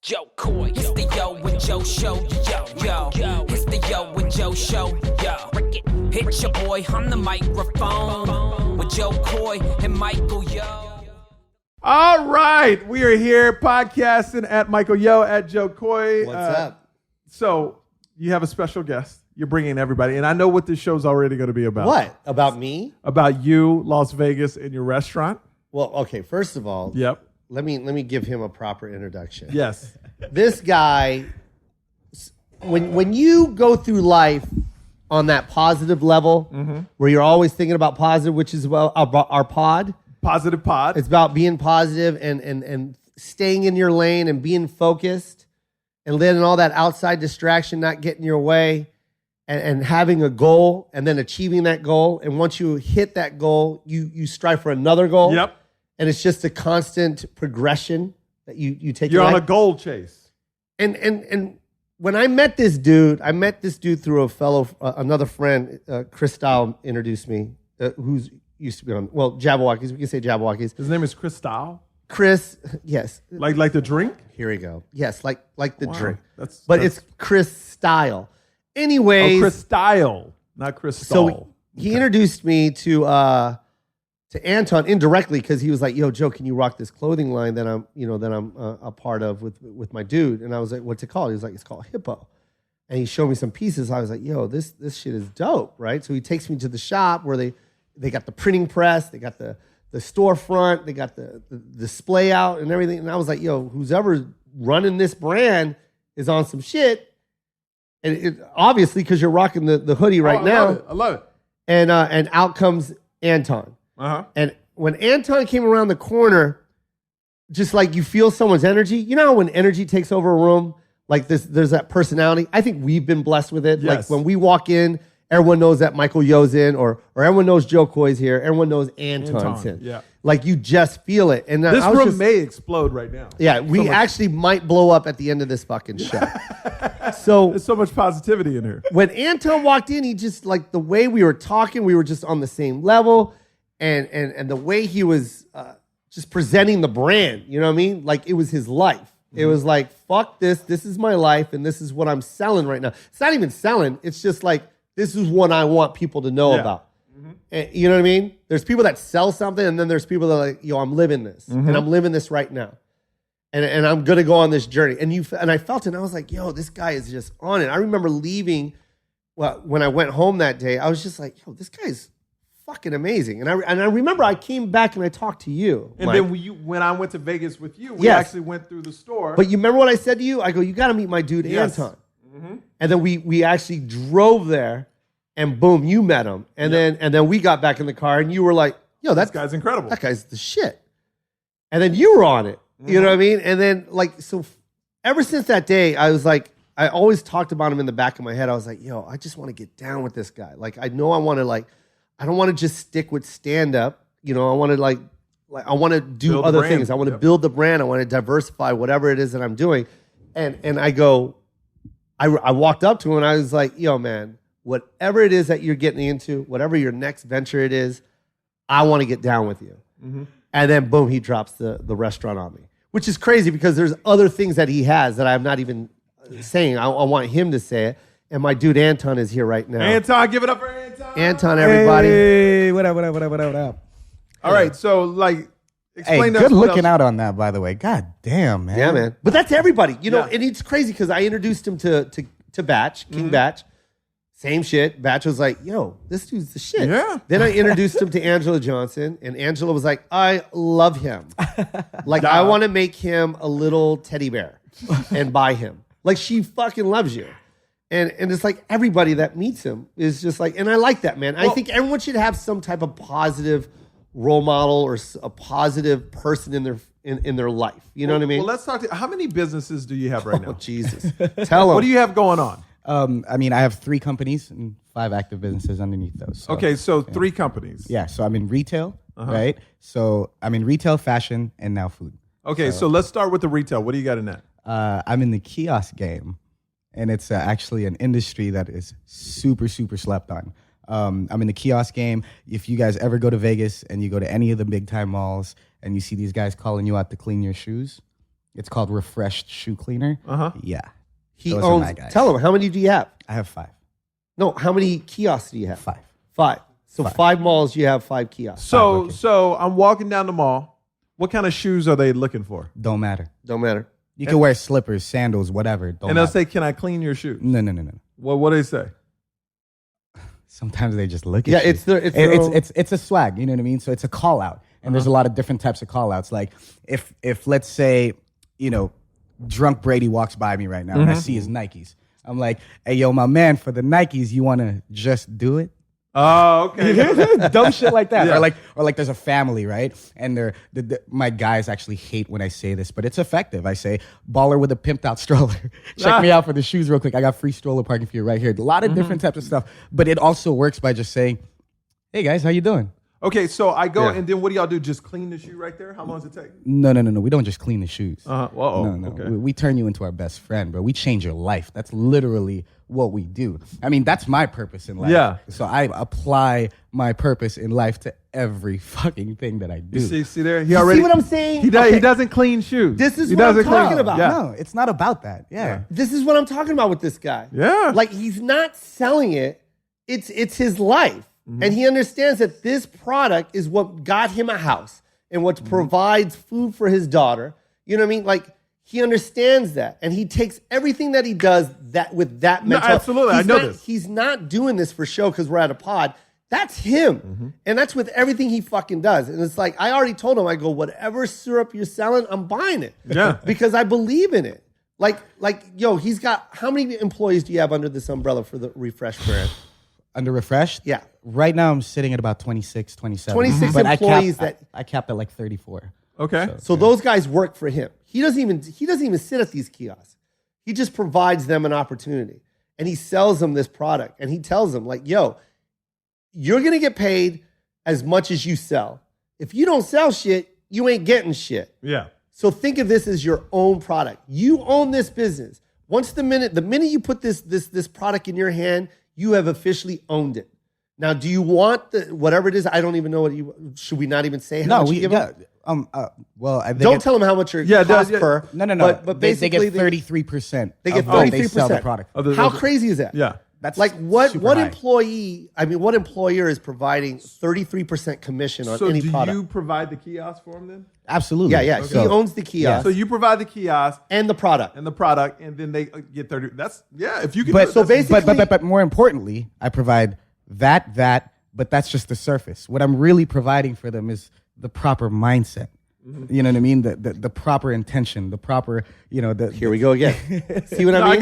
Joe Coy, it's the Yo and Joe show, yo. It's the Yo and Joe show, yo. Hit your boy on the microphone with Joe Coy and Michael Yo. All right, we are here podcasting at Michael Yo, at Joe Coy. What's up? So you have a special guest. You're bringing everybody, and I know what this show's already going to be about. What? About me? About you, Las Vegas, and your restaurant. Well, okay, first of all, Yep. let me give him a proper introduction. Yes. This guy, when you go through life on that positive level, where you're always thinking about positive, which is about our pod. Positive pod. It's about being positive and staying in your lane and being focused and letting all that outside distraction not get in your way and having a goal and then achieving that goal. And once you hit that goal, you strive for another goal. Yep. And it's just a constant progression that you take. You're on a goal chase. And when I met this dude through another friend, Chris Style introduced me, who's used to be on, Jabberwockies. We can say Jabberwockies. His name is Chris Style? Chris, yes. Like the drink? Here we go. Yes, like the drink. That's It's Chris Style. Anyways. Oh, Chris Style, not Chris Style. So he introduced me to Anton indirectly because he was like, "Yo, Joe, can you rock this clothing line that I'm a part of with my dude?" And I was like, "What's it called?" He was like, "It's called Hippo." And he showed me some pieces. I was like, "Yo, this shit is dope, right?" So he takes me to the shop where they got the printing press, they got the storefront, they got the display out and everything. And I was like, "Yo, who's ever running this brand is on some shit." And it, obviously, because you're rocking the hoodie right now, I love it. And out comes Anton. Uh-huh. And when Anton came around the corner, just like you feel someone's energy. You know how when energy takes over a room, like there's that personality. I think we've been blessed with it. Yes. Like when we walk in, everyone knows that Michael Yo's in, or everyone knows Joe Coy's here. Everyone knows Anton's in. Yeah. Like you just feel it. And this room may explode right now. Yeah, we actually might blow up at the end of this fucking show. So there's so much positivity in here. When Anton walked in, he just, like, the way we were talking, we were just on the same level. And the way he was just presenting the brand, you know what I mean? Like, it was his life. Mm-hmm. It was like, fuck this. This is my life, and this is what I'm selling right now. It's not even selling. It's just like, this is what I want people to know about. Mm-hmm. And, you know what I mean? There's people that sell something, and then there's people that are like, yo, I'm living this, and I'm living this right now. And I'm going to go on this journey. And I felt it, and I was like, yo, this guy is just on it. I remember leaving, when I went home that day, I was just like, yo, this guy's fucking amazing. And I remember I came back and I talked to you. And Mike. then when I went to Vegas with you, we actually went through the store. But you remember what I said to you? I go, you got to meet my dude Anton. Mm-hmm. And then we actually drove there, and boom, you met him. And then we got back in the car, and you were like, yo, this guy's incredible. That guy's the shit. And then you were on it. Mm-hmm. You know what I mean? And then, like, so ever since that day, I was like, I always talked about him in the back of my head. I was like, yo, I just want to get down with this guy. Like, I know I want to, like, I don't want to just stick with stand-up. You know, I want to, I want to do build other things. I want to build the brand. I want to diversify whatever it is that I'm doing. And I go, I walked up to him, and I was like, yo, man, whatever it is that you're getting into, whatever your next venture it is, I want to get down with you. Mm-hmm. And then, boom, he drops the restaurant on me, which is crazy because there's other things that he has that I'm not even saying. I want him to say it. And my dude Anton is here right now. Anton, give it up for Anton. Anton, everybody. Hey, what up? All right, so, like, explain to us good what looking else. out on that, by the way. God damn, man. Yeah, man. But that's everybody. You know, and it's crazy because I introduced him to Batch, King Batch. Same shit. Batch was like, yo, this dude's the shit. Yeah. Then I introduced him to Angela Johnson, and Angela was like, I love him. Like, I want to make him a little teddy bear and buy him. Like, she fucking loves you. And it's like everybody that meets him is just like, and I like that, man. I think everyone should have some type of positive role model or a positive person in their life. You know what I mean? Well, let's talk how many businesses do you have right now? Oh, Jesus. Tell them. What do you have going on? I mean, I have 3 companies and 5 active businesses underneath those. So, okay, so 3 companies. Yeah, so I'm in retail, right? So I'm in retail, fashion, and now food. Okay, so let's start with the retail. What do you got in that? I'm in the kiosk game, and it's actually an industry that is super, super slept on. I'm in the kiosk game. If you guys ever go to Vegas and you go to any of the big time malls and you see these guys calling you out to clean your shoes, It's called Refreshed Shoe Cleaner. Yeah. He Those are my owns. guys. Tell him, how many do you have? I have 5. No, how many kiosks do you have? 5. 5. So 5 malls, you have 5 kiosks. So I'm walking down the mall. What kind of shoes are they looking for? Don't matter. Don't matter. You can wear slippers, sandals, whatever. Don't And they'll matter. say, "Can I clean your shoes?" No. Well, what do they say? Sometimes they just look at Yeah, you. It's a swag, you know what I mean? So it's a call out. And there's a lot of different types of call outs. Like if let's say, drunk Brady walks by me right now and I see his Nikes. I'm like, "Hey, yo, my man, for the Nikes, you want to just do it?" Oh, okay. Dumb shit like that. Yeah. Or like there's a family, right? And my guys actually hate when I say this, but it's effective. I say, "Baller with a pimped out stroller. Check me out for the shoes real quick. I got free stroller parking for you right here." A lot of different types of stuff. But it also works by just saying, "Hey guys, how you doing?" Okay, so I go, Yeah. and then what do y'all do? Just clean the shoe right there? How long does it take? No. We don't just clean the shoes. No. Okay. We turn you into our best friend, bro. We change your life. That's literally what we do. I mean, that's my purpose in life. Yeah. So I apply my purpose in life to every fucking thing that I do. See there? He You already. see what I'm saying? He Okay. doesn't clean shoes. This is He what I'm doesn't talking clean- about. Yeah. No, it's not about that. Yeah. This is what I'm talking about with this guy. Yeah. Like, he's not selling it. It's his life. And he understands that this product is what got him a house and what provides food for his daughter. You know what I mean? Like, he understands that. And he takes everything that he does that with that No, mentality. absolutely. I know this. He's not doing this for show because we're at a pod. That's him. And that's with everything he fucking does. And it's like, I already told him, I go, whatever syrup you're selling, I'm buying it. Yeah. Because I believe in it. Like, yo, he's got, how many employees do you have under this umbrella for the Refresh brand? Under Refreshed? Yeah. Right now I'm sitting at about 26, 27. 26 But employees I capped at like 34. Okay. So those guys work for him. He doesn't even sit at these kiosks. He just provides them an opportunity. And he sells them this product. And he tells them, like, yo, you're gonna get paid as much as you sell. If you don't sell shit, you ain't getting shit. Yeah. So think of this as your own product. You own this business. The minute you put this product in your hand, you have officially owned it. Now, do you want whatever it is? I don't even know should we not even say how much you give them? Don't tell them how much your cost per. No. But They basically get 33%. They get of what they 33%. sell the product. How crazy is that? Yeah. That's Like what super high. what employer is providing 33% commission on So any do product? you provide the kiosk for him then? Absolutely. Yeah. He owns the kiosk So you provide the kiosk and the product. and the product, and then they get 30. That's, yeah, if you can. But do it, that's- basically- but more importantly, I provide that, but that's just the surface. What I'm really providing for them is the proper mindset. You know what I mean? The proper intention, the proper, Here we go again. See what I No, mean?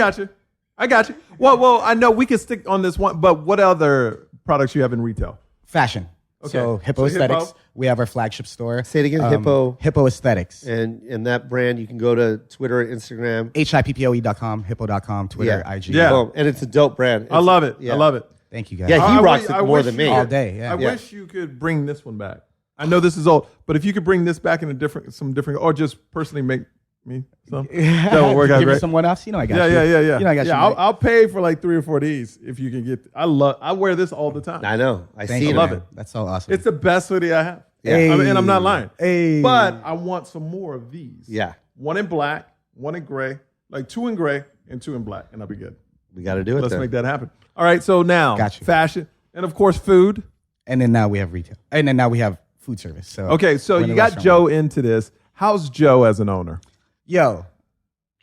I got you. Well, I know we can stick on this one, but what other products you have in retail? fashion. Okay. So Hippo So Hippo. Aesthetics, we have our flagship store. Say it again, Hippo. Hippo Aesthetics. And that brand, you can go to Twitter, Instagram. HIPPOE.com, hippo.com, Twitter, Yeah. IG. Yeah. Boom. And it's a dope brand. I love it. Yeah. I love it. Thank you guys. Yeah, he I rocks I it more wish than you me. could- All day, yeah. I Yeah. wish you could bring this one back. I know this is old, but if you could bring this back in some different, or just personally make me some, that would work out Give me great. someone else. You know I got you. Yeah. You know I got you. I'll, Mike. I'll pay for like 3 or 4 of these if you can get. I wear this all the time. I know. I Thank see you, it. love man. it. That's so awesome. It's the best hoodie I have. Yeah. I mean, and I'm not lying. Hey. But I want some more of these. Yeah. One in black, one in gray, like 2 in gray and 2 in black, and I'll be good. We got to do it Let's then. make that happen. All right, so now Got you. fashion and of course food. and then now we have retail. And then now we have food service. So Okay, so we're in you the got restaurant Joe world. into this. How's Joe as an owner? Yo.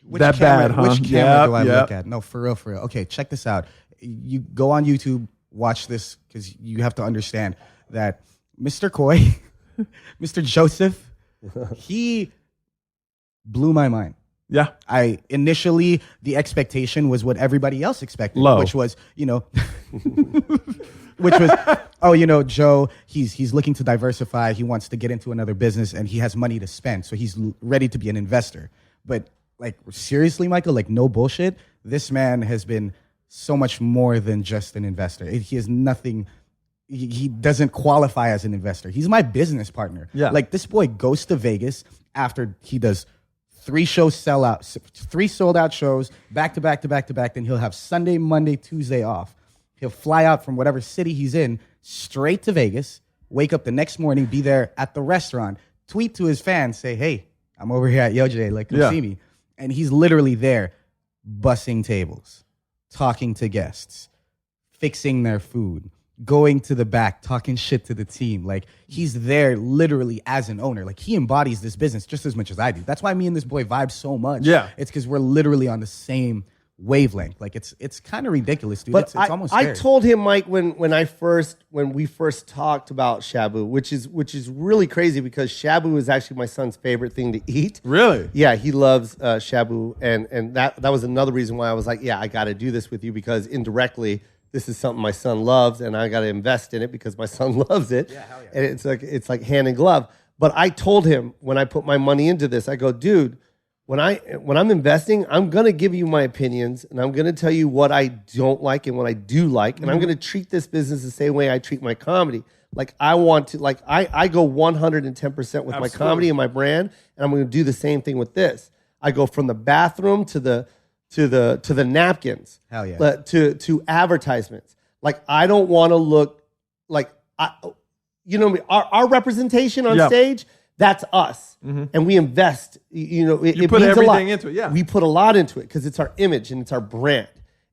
Which That camera, bad, huh? Which camera do I Yep. look at? No, for real, for real. Okay, check this out. You go on YouTube, watch this, because you have to understand that Mr. Coy, Mr. Joseph, he blew my mind. Yeah. Initially the expectation was what everybody else expected, Low. which was, Joe, he's looking to diversify. He wants to get into another business and he has money to spend. So he's ready to be an investor. But like, seriously, Michael, like no bullshit. This man has been so much more than just an investor. He is nothing. He doesn't qualify as an investor. He's my business partner. Yeah. Like this boy goes to Vegas after he does 3 shows sell out, 3 sold out shows back to back to back to back. Then he'll have Sunday, Monday, Tuesday off. He'll fly out from whatever city he's in straight to Vegas, wake up the next morning, be there at the restaurant, tweet to his fans, say, hey, I'm over here at Yo Jay, like, come Yeah. see me. And he's literally there bussing tables, talking to guests, fixing their food, going to the back, talking shit to the team. Like, he's there literally as an owner. Like, he embodies this business just as much as I do. That's why me and this boy vibe so much. Yeah. It's because we're literally on the same wavelength. Like, it's kind of ridiculous, dude. But It's almost I scary. told him, Mike, when we first talked about shabu, which is really crazy because shabu is actually my son's favorite thing to eat. Really? Yeah, he loves shabu, and that was another reason why I was like, yeah, I got to do this with you because indirectly this is something my son loves, and I got to invest in it because my son loves it. Yeah, hell yeah. And it's like hand in glove. But I told him when I put my money into this, I go, dude, when I'm investing, I'm gonna give you my opinions, and I'm gonna tell you what I don't like and what I do like, and I'm gonna treat this business the same way I treat my comedy. Like I want to, like I go 110% with my comedy and my brand, and I'm gonna do the same thing with this. I go from the bathroom to the napkins. Hell yeah. To advertisements. Like I don't want to look like our representation on stage. That's us, and we invest. You put means everything a lot. into it, yeah. We put a lot into it because it's our image and it's our brand.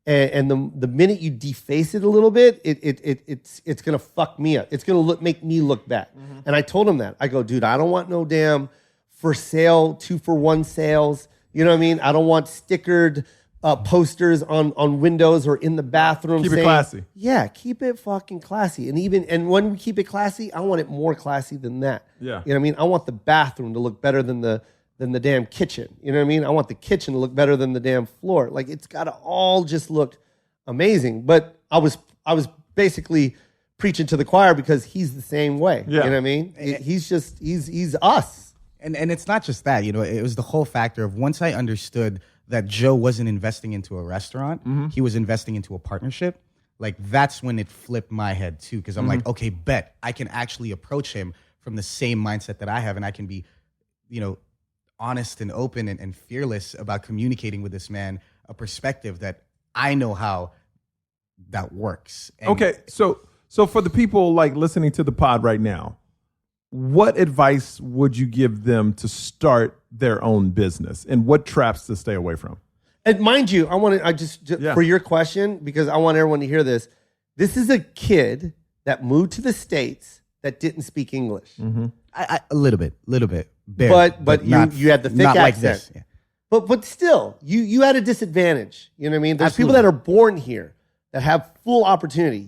And the minute you deface it a little bit, it's gonna fuck me up. It's gonna make me look bad. And I told him that. I go, dude, I don't want no damn for sale 2-for-1 sales. You know what I mean? I don't want stickered posters on windows or in the bathroom. Keep it classy. Yeah, keep it fucking classy. And when we keep it classy, I want it more classy than that. Yeah. You know what I mean? I want the bathroom to look better than the damn kitchen. You know what I mean? I want the kitchen to look better than the damn floor. Like it's got to all just look amazing. But I was basically preaching to the choir because he's the same way. Yeah. You know what I mean? He's us. And it's not just that, it was the whole factor of once I understood that Joe wasn't investing into a restaurant, he was investing into a partnership. Like that's when it flipped my head too, because I'm like, okay, bet I can actually approach him from the same mindset that I have, and I can be, honest and open and fearless about communicating with this man a perspective that I know how that works. And Okay, so for the people like listening to the pod right now, what advice would you give them to start their own business, and what traps to stay away from? And mind you, for your question, because I want everyone to hear this. This is a kid that moved to the States that didn't speak English. a little bit, barely, But not, you had the thick not accent. like this. Yeah. But still, you had a disadvantage. You know what I mean? There's Absolutely. people that are born here that have full opportunity.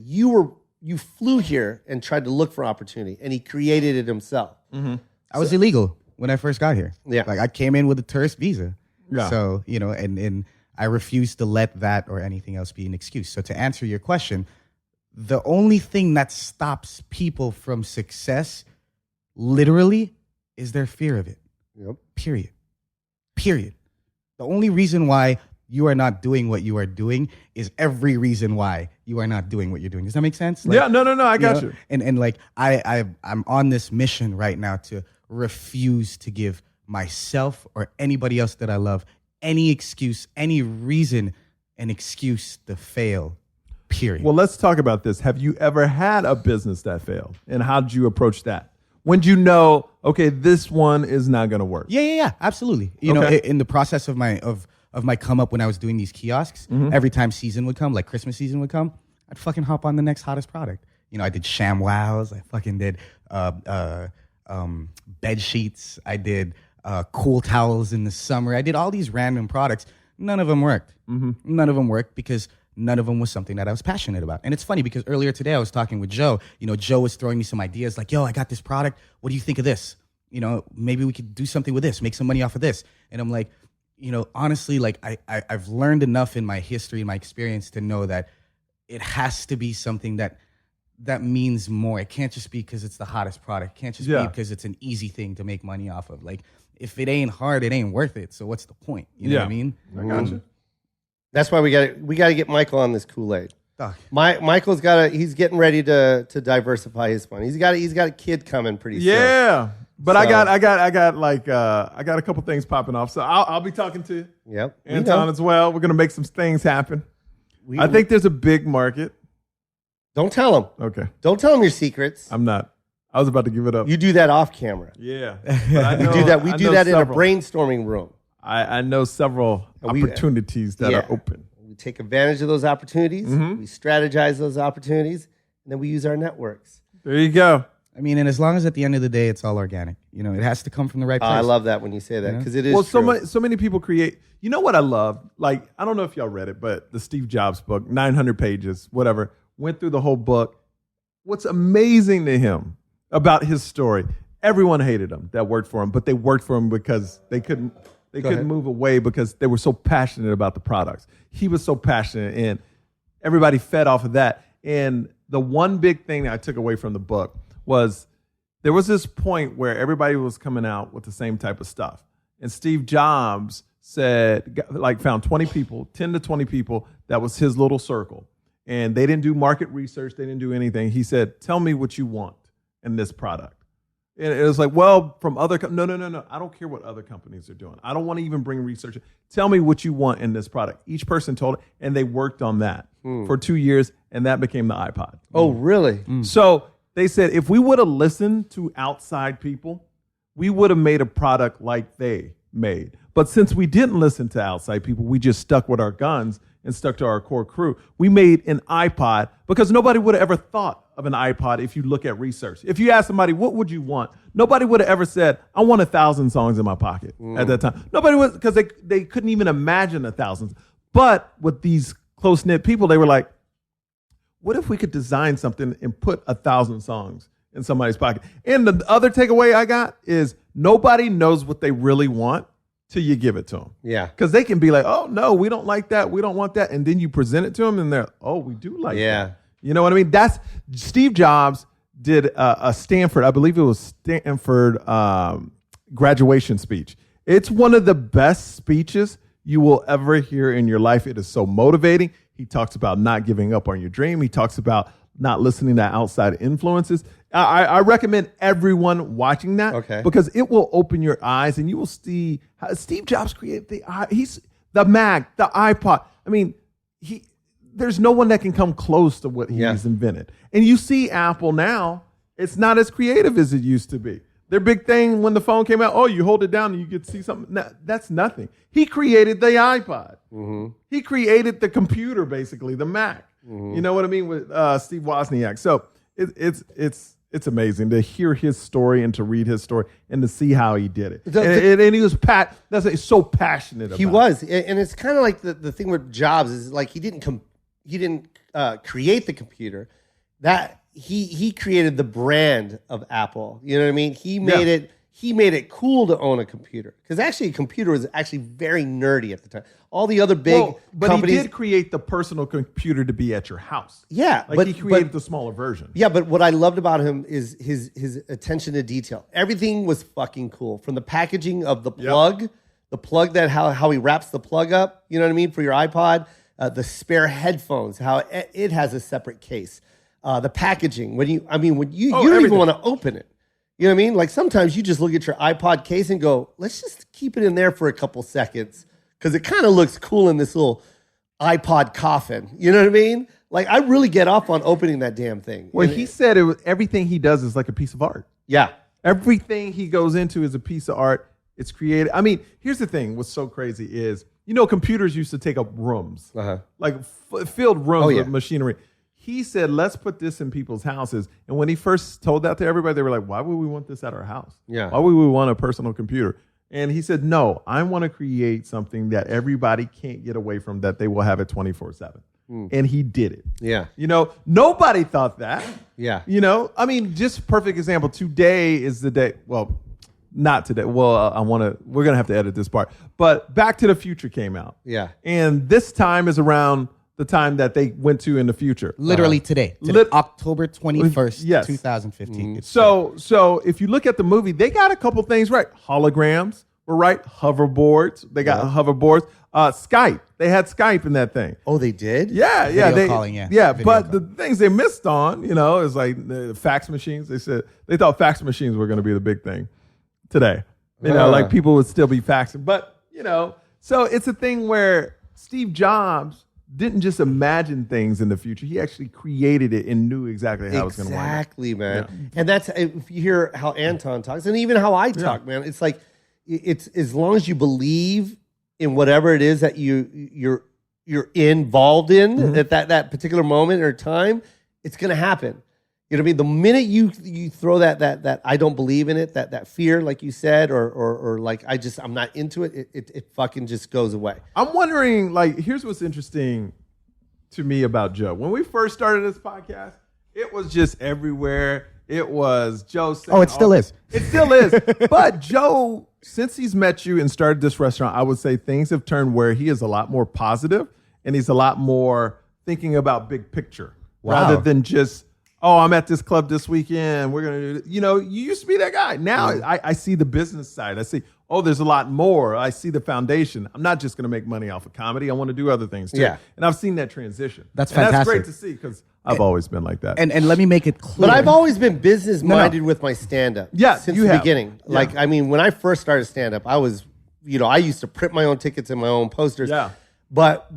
You flew here and tried to look for opportunity, and he created it himself. I was illegal when I first got here. Yeah. Like I came in with a tourist visa. Yeah. So, and I refuse to let that or anything else be an excuse. So to answer your question, the only thing that stops people from success literally is their fear of it. Yep. Period. The only reason why you are not doing what you are doing is every reason why you are not doing what you're doing. Does that make sense? Like, Yeah, no, I got you. And like I'm on this mission right now to refuse to give myself or anybody else that I love any excuse, any reason, an excuse to fail. Period. Well, let's talk about this. Have you ever had a business that failed, and how did you approach that? When did you know, okay, this one is not going to work? Yeah, absolutely. Okay. In the process of my come up when I was doing these kiosks, every time season would come, like Christmas season would come, I'd fucking hop on the next hottest product. I did ShamWows, I fucking did bed sheets, I did cool towels in the summer. I did all these random products. None of them worked. None of them worked because none of them was something that I was passionate about. And it's funny because earlier today I was talking with Joe. Joe was throwing me some ideas like, yo, I got this product. What do you think of this? Maybe we could do something with this, make some money off of this. And I'm like, honestly, like I've learned enough in my history and my experience to know that it has to be something that means more. It can't just be because it's the hottest product. It can't just be because it's an easy thing to make money off of. Like, if it ain't hard, it ain't worth it. So what's the point? You know what I mean? I got you. That's why we got to get Michael on this Kool-Aid. Fuck. Michael's he's getting ready to diversify his fund. He's got a kid coming pretty soon. Yeah, but I So- got a couple things popping off. So I'll be talking to Yep. Anton as well. We're gonna make some things happen. I think there's a big market. Don't tell him. Okay, Don't tell him your secrets. I'm not. I was about to give it up. You do that off camera. Yeah. But I know, Do that. We I do know that in a several. brainstorming room. I know several opportunities that are open. We take advantage of those opportunities. We strategize those opportunities, and then we use our networks. There you go. I mean, and as long as at the end of the day, it's all organic. You know, it has to come from the right place. I love that when you say that because it is Well, true. so many people create. You know what I love? Like, I don't know if y'all read it, but the Steve Jobs book, 900 pages, whatever, went through the whole book. What's amazing to him about his story, everyone hated him that worked for him, but they worked for him because they couldn't move away because they were so passionate about the products. He was so passionate, and everybody fed off of that. And the one big thing that I took away from the book was there was this point where everybody was coming out with the same type of stuff. And Steve Jobs found 20 people, 10 to 20 people, that was his little circle. And they didn't do market research. They didn't do anything. He said, tell me what you want in this product. And it was like, well, from other no. I don't care what other companies are doing. I don't want to even bring research. Tell me what you want in this product. Each person told it, and they worked on that for 2 years, and that became the iPod. Oh, really? So they said if we would have listened to outside people, we would have made a product like they made. But since we didn't listen to outside people, we just stuck with our guns and stuck to our core crew. We made an iPod because nobody would have ever thought of an iPod if you look at research. If you ask somebody, what would you want? Nobody would have ever said, I want 1,000 songs in my pocket at that time. Nobody was, because they couldn't even imagine 1,000. But with these close-knit people, they were like, what if we could design something and put 1,000 songs in somebody's pocket? And the other takeaway I got is nobody knows what they really want till you give it to them. Yeah. Because they can be like, oh, no, we don't like that. We don't want that. And then you present it to them and they're, oh, we do like that. You know what I mean? That's Steve Jobs did a Stanford, I believe it was Stanford graduation speech. It's one of the best speeches you will ever hear in your life. It is so motivating. He talks about not giving up on your dream. He talks about not listening to outside influences. I recommend everyone watching that because it will open your eyes and you will see how Steve Jobs created the Mac, the iPod. I mean, there's no one that can come close to what he's invented. And you see Apple now, it's not as creative as it used to be. Their big thing when the phone came out, oh, you hold it down and you get to see something. No, that's nothing. He created the iPod. He created the computer, basically, the Mac. You know what I mean, with Steve Wozniak. So it's amazing to hear his story and to read his story and to see how he did it. And he was so passionate about it. He was. And it's kind of like the thing with Jobs is like he didn't create the computer. That he created the brand of Apple. You know what I mean? He made it cool to own a computer because actually a computer was actually very nerdy at the time. All the other big companies, he did create the personal computer to be at your house. Yeah, but he created the smaller version. Yeah, but what I loved about him is his attention to detail. Everything was fucking cool, from the packaging of the plug, that how he wraps the plug up. You know what I mean, for your iPod. The spare headphones, how it has a separate case. The packaging, when you don't even want to open it. You know what I mean? Like sometimes you just look at your iPod case and go, let's just keep it in there for a couple seconds because it kind of looks cool in this little iPod coffin. You know what I mean? Like I really get off on opening that damn thing. Well, he said everything he does is like a piece of art. Yeah. Everything he goes into is a piece of art. It's created. I mean, here's the thing. What's so crazy is, computers used to take up rooms, like filled rooms with machinery. He said, let's put this in people's houses. And when he first told that to everybody, they were like, why would we want this at our house? Yeah. Why would we want a personal computer? And he said, no, I want to create something that everybody can't get away from, that they will have it 24/7. And he did it. Yeah. Nobody thought that. Yeah. I mean, just perfect example. Today is the day. Well, not today. Well, we're going to have to edit this part. But Back to the Future came out. Yeah. And this time is around the time that they went to in the future. Literally today. October 21st, 2015. So if you look at the movie, they got a couple things right. Holograms were right. Hoverboards. They got hoverboards. Skype. They had Skype in that thing. Oh, they did? Yeah. Video calling, yeah. Yeah, Video but call. the things they missed on, is like the fax machines. They thought fax machines were going to be the big thing today. Like people would still be faxing. But, so it's a thing where Steve Jobs didn't just imagine things in the future. He actually created it and knew exactly how it was going to wind up. Exactly, man. Yeah. And that's, if you hear how Anton talks, and even how I talk, man, it's like, it's as long as you believe in whatever it is that you're involved in at that particular moment or time, it's going to happen. You know what I mean? The minute you throw that I don't believe in it, that fear, like you said, or like I'm not into it, it fucking just goes away. I'm wondering, like, here's what's interesting to me about Joe. When we first started this podcast, it was just everywhere. It was Joe saying, it still is. It still is. But Joe, since he's met you and started this restaurant, I would say things have turned where he is a lot more positive and he's a lot more thinking about big picture rather than just, oh, I'm at this club this weekend. We're going to do, you used to be that guy. Now I see the business side. I see, oh, there's a lot more. I see the foundation. I'm not just going to make money off of comedy. I want to do other things too. Yeah. And I've seen that transition. That's fantastic. That's great to see because I've always been like that. And let me make it clear. But I've always been business-minded with my stand-up. Yeah, since the beginning. Yeah. Like, I mean, when I first started stand-up, I was, I used to print my own tickets and my own posters. Yeah. But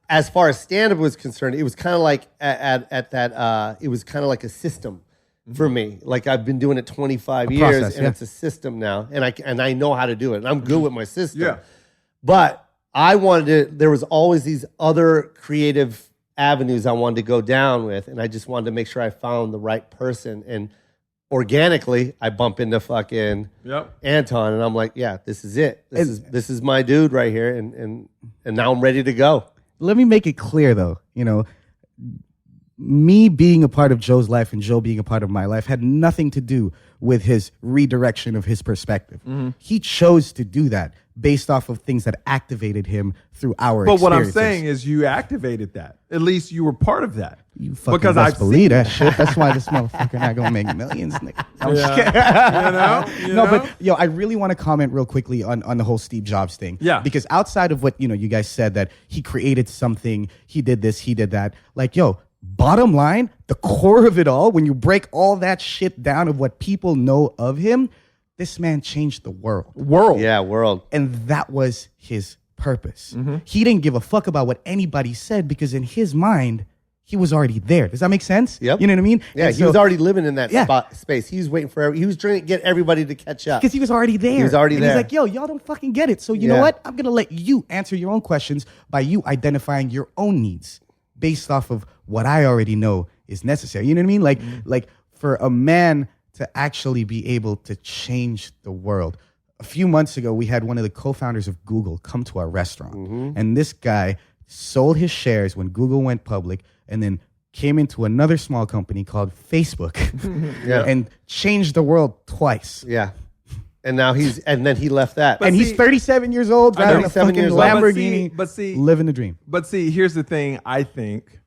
as far as stand-up was concerned, it was kind of like it was kind of like a system for me. Like I've been doing it 25 years, and it's a system now, and I know how to do it, and I'm good with my system. Yeah. But I wanted to. There was always these other creative avenues I wanted to go down with, and I just wanted to make sure I found the right person. And organically, I bump into fucking Anton, and I'm like, yeah, this is it. This is my dude right here, and now I'm ready to go. Let me make it clear, though. Me being a part of Joe's life and Joe being a part of my life had nothing to do with his redirection of his perspective. Mm-hmm. He chose to do that based off of things that activated him through our experiences. But what I'm saying is you activated that. At least you were part of that. You fucking best believe that shit. That's why this motherfucker not going to make millions, nigga. I'm just kidding. But I really want to comment real quickly on the whole Steve Jobs thing. Yeah. Because outside of what, you guys said that he created something, he did this, he did that. Like, bottom line, the core of it all, when you break all that shit down of what people know of him, this man changed the world. Yeah, world. And that was his purpose. Mm-hmm. He didn't give a fuck about what anybody said because in his mind, he was already there. Does that make sense? Yep. You know what I mean? Yeah, he was already living in that space. He was waiting for he was trying to get everybody to catch up. Because he was already there. He was already there. He's like, y'all don't fucking get it. So you know what? I'm going to let you answer your own questions by you identifying your own needs based off of what I already know is necessary. You know what I mean? Like for a man to actually be able to change the world. A few months ago, we had one of the co-founders of Google come to our restaurant. Mm-hmm. And this guy sold his shares when Google went public and then came into another small company called Facebook and changed the world twice. Yeah. And now then he left that. And he's 37 years old, driving a fucking Lamborghini, living the dream. But see, here's the thing, I think.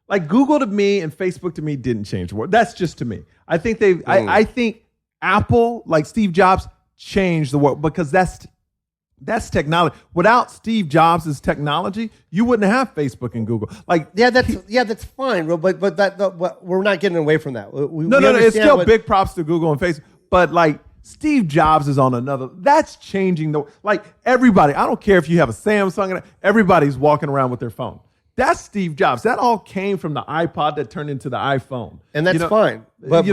Like Google to me and Facebook to me didn't change the world. That's just to me. I think I think Apple, like Steve Jobs, changed the world because that's technology. Without Steve Jobs' technology, you wouldn't have Facebook and Google. Like that's fine, but we're not getting away from that. No, it's still big props to Google and Facebook. But like Steve Jobs is on another. That's changing everybody. I don't care if you have a Samsung. Everybody's walking around with their phone. That's Steve Jobs. That all came from the iPod that turned into the iPhone, and that's fine. But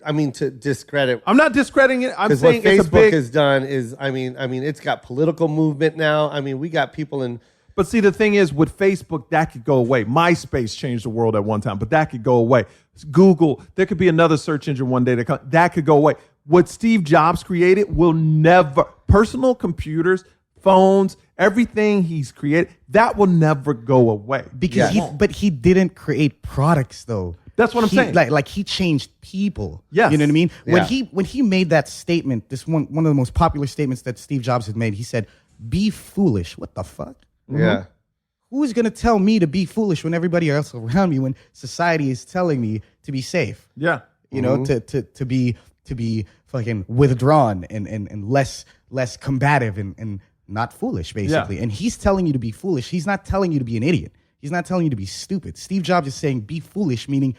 I mean, to discredit, I'm not discrediting it. I'm saying what Facebook has done is, I mean, it's got political movement now. I mean, we got people in. But see, the thing is, with Facebook, that could go away. MySpace changed the world at one time, but that could go away. Google, there could be another search engine one day that could go away. What Steve Jobs created will never. Personal computers, phones, everything he's created, that will never go away. Because he didn't create products though. That's what I'm saying. Like he changed people. Yes. You know what I mean? Yeah. When he made that statement, this one of the most popular statements that Steve Jobs had made, he said, "Be foolish." What the fuck? Mm-hmm. Yeah. Who's gonna tell me to be foolish when everybody else around me, when society is telling me to be safe? Yeah. You know, to be fucking withdrawn and less combative and not foolish, basically. Yeah. And he's telling you to be foolish. He's not telling you to be an idiot. He's not telling you to be stupid. Steve Jobs is saying be foolish, meaning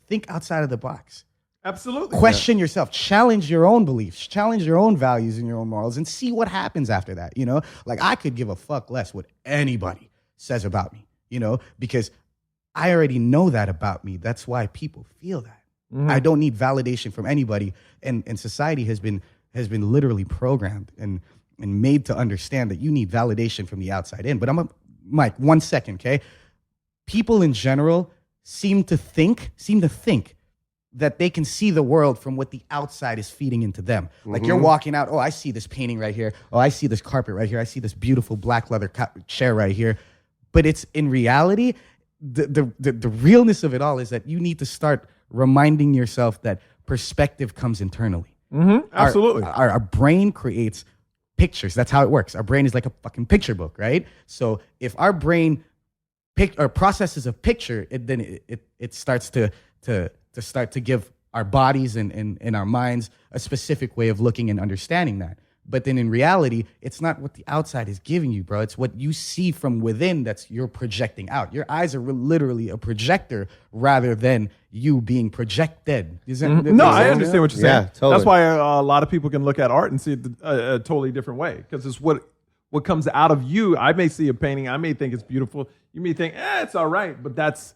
think outside of the box. Absolutely. Question yourself. Challenge your own beliefs. Challenge your own values and your own morals and see what happens after that. Like I could give a fuck less what anybody says about me, you know, because I already know that about me. That's why people feel that. I don't need validation from anybody. And society has been literally programmed and made to understand that you need validation from the outside in. But Mike, 1 second, okay? People in general seem to think that they can see the world from what the outside is feeding into them. Like you're walking out, oh, I see this painting right here. Oh, I see this carpet right here. I see this beautiful black leather chair right here. But it's in reality, the realness of it all is that you need to start reminding yourself that perspective comes internally. Absolutely. Our brain creates pictures. That's how it works. Our brain is like a fucking picture book, right? So if our brain processes a picture, it starts to start to give our bodies and our minds a specific way of looking and understanding that. But then in reality, it's not what the outside is giving you, bro. It's what you see from within that's you're projecting out. Your eyes are literally a projector rather than you being projected. No, I understand what you're saying. Yeah, totally. That's why a lot of people can look at art and see it a totally different way, because it's what comes out of you. I may see a painting. I may think it's beautiful. You may think, it's all right, but that's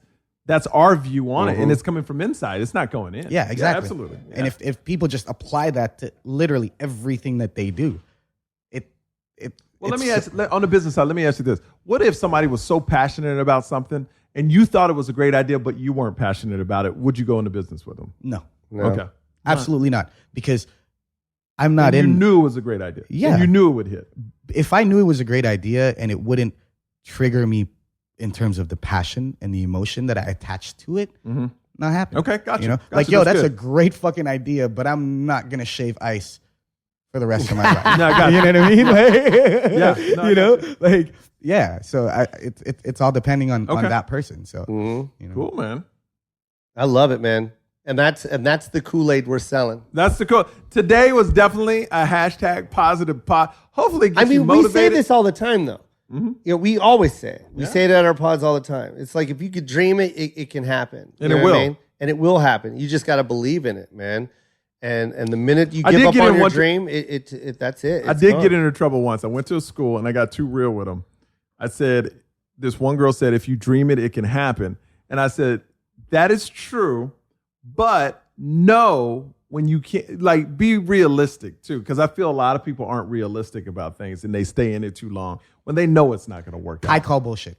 our view on it, and it's coming from inside. It's not going in. Yeah, exactly. Yeah, absolutely. Yeah. And if people just apply that to literally everything that they do, Well, let me ask, on the business side, let me ask you this. What if somebody was so passionate about something and you thought it was a great idea, but you weren't passionate about it? Would you go into business with them? No. Okay. Absolutely not. Because I'm not You knew it was a great idea. Yeah. And you knew it would hit. If I knew it was a great idea and it wouldn't trigger me in terms of the passion and the emotion that I attach to it, not happening. Okay, gotcha. You know, Gotcha, like, yo, that's good. a great fucking idea, but I'm not gonna shave ice for the rest of my life. No, I got You know what I mean? Like, Yeah, no, I you know, got you. like, yeah. So it's all depending on Okay. that person. So, you know. Cool, man. I love it, man. And that's the Kool-Aid we're selling. That's the cool. Today was definitely a hashtag positive pod. Hopefully, it gets you we motivated. say this all the time, though. You know, we always say it. We say it at our pods all the time. It's like if you could dream it, it can happen. You And know it what I will. mean? And it will happen. You just got to believe in it, man. And the minute you I give did up get on in your one- dream, that's it. I It's did gone. get into trouble once. I went to a school and I got too real with them. I said, this one girl said, if you dream it, it can happen. And I said, that is true, but no, when you can't, like, be realistic too. Because I feel a lot of people aren't realistic about things and they stay in it too long when they know it's not going to work out. I call bullshit.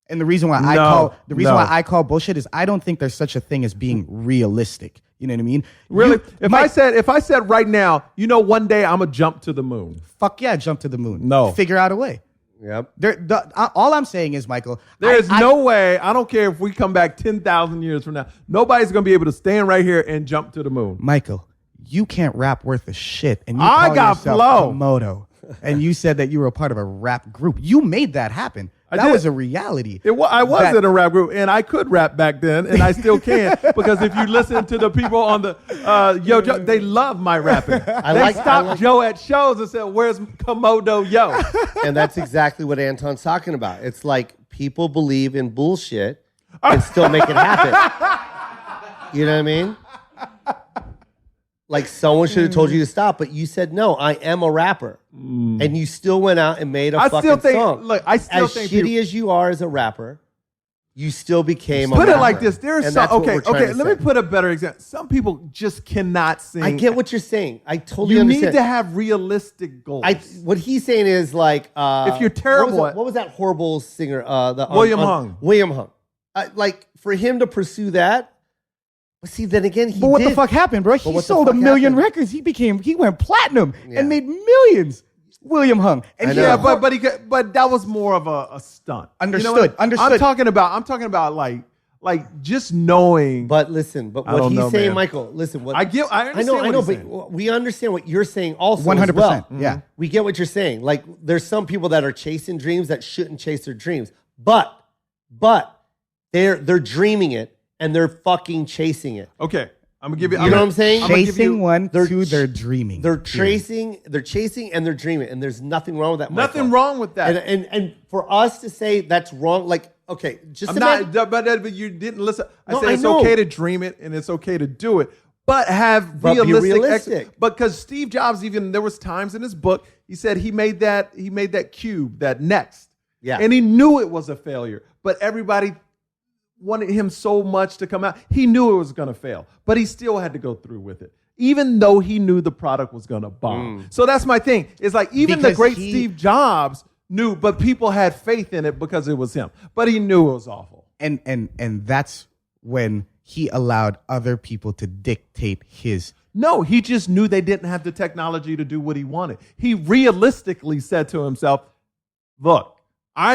And the reason why No, why I call bullshit is I don't think there's such a thing as being realistic. You know what I mean? Really? You- If I said right now, you know, one day I'm going to jump to the moon. fuck yeah, jump to the moon. No. Figure out a way. Yep. All I'm saying is, Michael, There is no way, I don't care if we come back 10,000 years from now, nobody's going to be able to stand right here and jump to the moon. Michael, you can't rap worth a shit, and you I call got yourself flow. Komodo, and you said that you were a part of a rap group. You made that happen. That did. was a reality. I was That- in a rap group, and I could rap back then, and I still can, because if you listen to the people on the Yo, they love my rapping. They stopped Joe at shows and said, "Where's Komodo Yo?" And that's exactly what Anton's talking about. It's like people believe in bullshit and still make it happen. You know what I mean? Like someone should have told you to stop, but you said, no, I am a rapper. And you still went out and made a I fucking still think- song. look, I still as think shitty people- as you are as a rapper, you still became a Put rapper. it like this: there's And some. that's what we're trying Okay. to Let say. me put a better example. Some people just cannot sing. I get what you're saying. I totally you understand. need to have realistic goals. What he's saying is like, If you're terrible what at- was that horrible singer? William Hung. William Hung. Like for him to pursue that. But see, then again, he But what did. the fuck happened, bro? He what the sold a fuck million happened? records. He went platinum Yeah. and made millions. William Hung. And I know. Yeah, but that was more of a stunt. Understood, You know what? understood. I'm talking about like just knowing. But listen, but I what don't he's know, saying, man. Michael, listen. What I understand I what know, he's but saying. we understand what you're saying also. 100%. As well. Yeah. We get what you're saying. Like there's some people that are chasing dreams that shouldn't chase their dreams, but they're dreaming it and they're fucking chasing it. Okay, I'm gonna give you. You know what I'm saying? I'm gonna give Chasing you- one, they're two, ch- they're dreaming. They're Period. chasing, and they're dreaming, and there's nothing wrong with that. Nothing Michael. wrong with that. And for us to say that's wrong, like okay, just I'm imagine, not, but you didn't listen. I No, said I it's know. okay to dream it and it's okay to do it, but have But be realistic. realistic. Because Steve Jobs, even there was times in his book, he said he made that cube, that Next. Yeah. And he knew it was a failure, but everybody wanted him so much to come out. He knew it was going to fail, but he still had to go through with it, even though he knew the product was going to bomb. So that's my thing. It's like even the great Steve Jobs knew, but people had faith in it because it was him. But he knew it was awful. And that's when he allowed other people to dictate his. No, he just knew they didn't have the technology to do what he wanted. He realistically said to himself, look,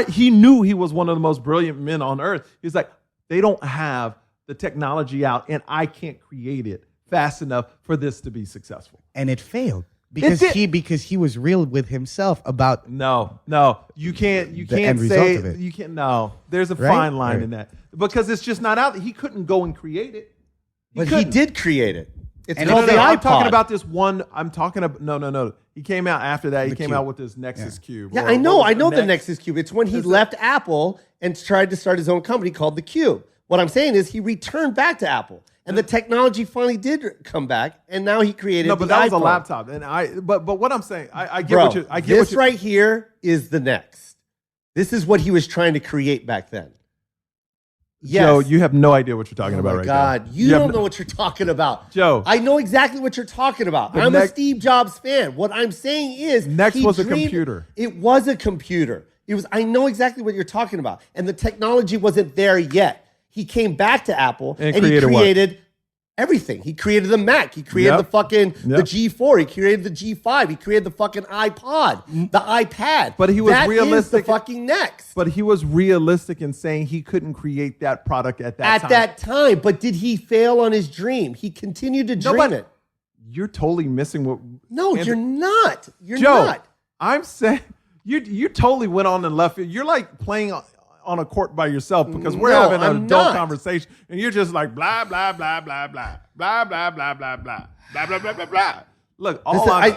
he knew he was one of the most brilliant men on earth. He's like, they don't have the technology out, and I can't create it fast enough for this to be successful. And it failed because he was real with himself about no, you can't end say result of it. You can't. No, there's a fine line in that because it's just not out there. He couldn't go and create it, but he did create it. It's called the iPod. I'm talking about this one. I'm talking about no. He came out after that. He came out with this Nexus Cube. Yeah, I know the Nexus Cube. It's when he left Apple and tried to start his own company called the Cube. What I'm saying is he returned back to Apple, and the technology finally did come back, and now he created. No, but that was a laptop, and but what I'm saying, I get what you. I get this right here is the next. This is what he was trying to create back then. Yes. Joe, you have no idea what you're talking about right now. God, you don't know what you're talking about. Joe. I know exactly what you're talking about. I'm a Steve Jobs fan. What I'm saying is Next was a computer. It was a computer. I know exactly what you're talking about. And the technology wasn't there yet. He came back to Apple and he created everything. He created the Mac. He created the G4. He created the G5. He created the fucking iPod, the iPad. But he was realistic. That is the fucking next. But he was realistic in saying he couldn't create that product at that time. But did he fail on his dream? He continued to dream it. You're totally missing what. No, you're not. You're Joe, not. I'm saying you totally went on and left field. You're like playing on a court by yourself because we're having an adult conversation and you're just like blah blah blah blah blah blah blah blah blah blah blah blah blah blah blah. Look,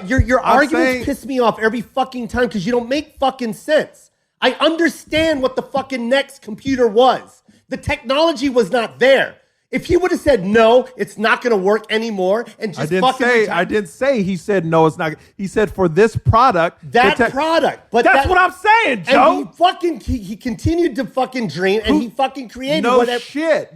your arguments piss me off every fucking time because you don't make fucking sense. I understand what the fucking next computer was. The technology was not there. If he would have said no, it's not going to work anymore, and just I didn't say he said no, it's not. He said for this product, product. But that's what I'm saying, Joe. And he continued to fucking dream, and he fucking created whatever. Shit.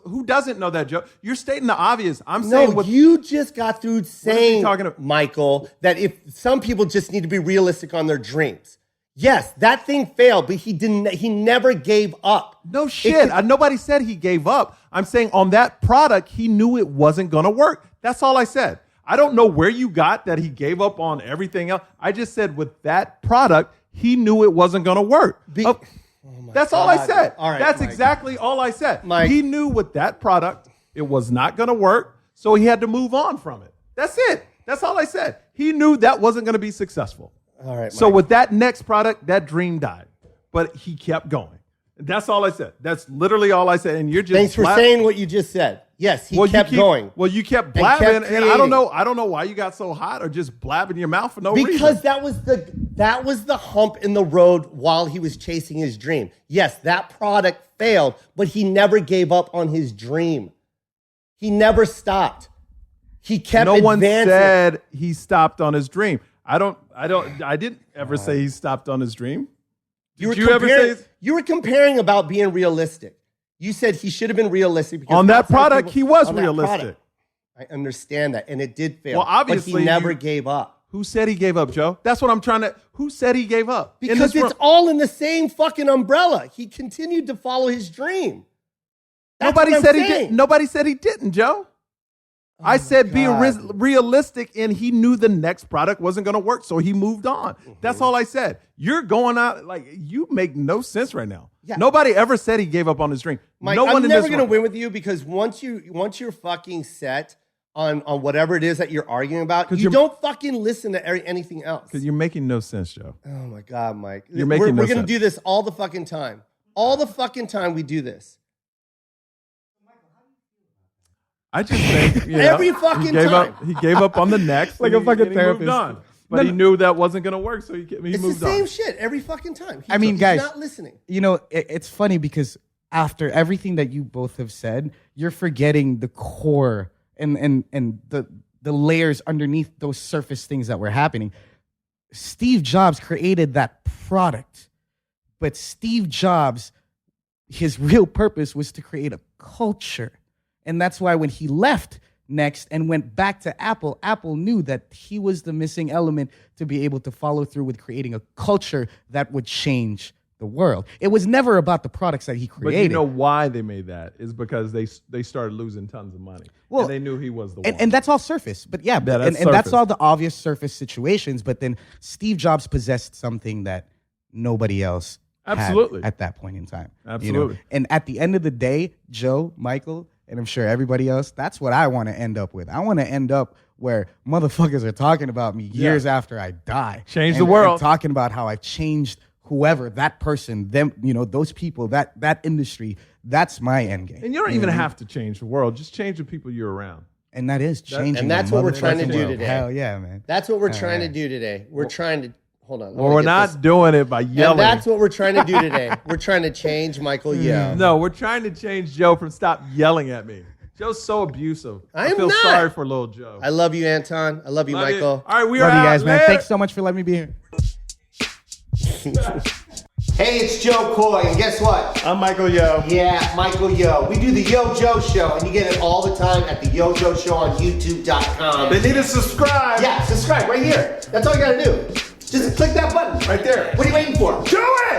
Who doesn't know that, Joe? You're stating the obvious. I'm saying you just got through saying, Michael, that if some people just need to be realistic on their dreams. Yes, that thing failed, but he never gave up. No shit. Nobody said he gave up. I'm saying on that product, he knew it wasn't going to work. That's all I said. I don't know where you got that he gave up on everything else. I just said with that product, he knew it wasn't going to work. That's all I said. All right, That's Mike. Exactly all I said. Mike. He knew with that product, it was not going to work, so he had to move on from it. That's it. That's all I said. He knew that wasn't going to be successful. All right, so with that next product, that dream died, but he kept going. That's all I said. That's literally all I said. And you're just thanks for saying what you just said. Yes, he kept going. Well, you kept blabbing, and I don't know why you got so hot or just blabbing your mouth for no reason. Because that was the hump in the road while he was chasing his dream. Yes, that product failed, but he never gave up on his dream. He never stopped. He kept advancing. No one said he stopped on his dream. I didn't ever say he stopped on his dream. You were comparing about being realistic. You said he should have been realistic. Because on that product, he was realistic. I understand that, and it did fail. Well, obviously, but he never gave up. Who said he gave up, Joe? That's what I'm trying to. Who said he gave up? Because it's all in the same fucking umbrella. He continued to follow his dream. Nobody said he didn't. Nobody said he didn't, Joe. I said be realistic, and he knew the next product wasn't going to work, so he moved on. Mm-hmm. That's all I said. You're going out like you make no sense right now. Yeah. Nobody ever said he gave up on his dream. Mike, I'm never going to win with you because once you're fucking set on whatever it is that you're arguing about, you don't fucking listen to anything else. Because you're making no sense, Joe. Oh my God, Mike. You're making no sense. We're going to do this all the fucking time. All the fucking time we do this. I just think every fucking time he gave up on the next, like a fucking therapist. Moved on. But he knew that wasn't going to work, so he moved on. It's the same shit every fucking time. Guys, he's not listening. You know, it's funny because after everything that you both have said, you're forgetting the core and the layers underneath those surface things that were happening. Steve Jobs created that product But Steve Jobs, his real purpose was to create a culture. And that's why when he left Next and went back to Apple, Apple knew that he was the missing element to be able to follow through with creating a culture that would change the world. It was never about the products that he created. But you know why they made that is because they started losing tons of money. Well, and they knew he was the one. And that's all surface. But yeah, that's and that's surface. all the obvious surface situations. But then Steve Jobs possessed something that nobody else Absolutely. had at that point in time. Absolutely. You know? And at the end of the day, Joe, Michael, and I'm sure everybody else, that's what I want to end up with. I want to end up where motherfuckers are talking about me years after I die. Change the world. And talking about how I've changed whoever, that person, them, those people, that industry. That's my end game. And you don't even have to change the world. Just change the people you're around. And that is changing. And that's what we're trying to do world. today. Hell yeah, man. That's what we're trying to do today. We're trying to hold on. Well, we're not doing it by yelling. And that's what we're trying to do today. We're trying to change Michael Yo. No, we're trying to change Joe from stop yelling at me. Joe's so abusive. I feel not. sorry for little Joe. I love you, Anton. I love you, Michael. All right, we Love are you out. guys, man. Later. Thanks so much for letting me be here. Hey, it's Joe Coy, and guess what? I'm Michael Yo. Yeah, Michael Yo. We do the Yo Joe Show, and you get it all the time at the Yo Joe Show on YouTube.com. They need to subscribe. Yeah, subscribe right here. That's all you gotta do. Just click that button. Right there. What are you waiting for? Do it!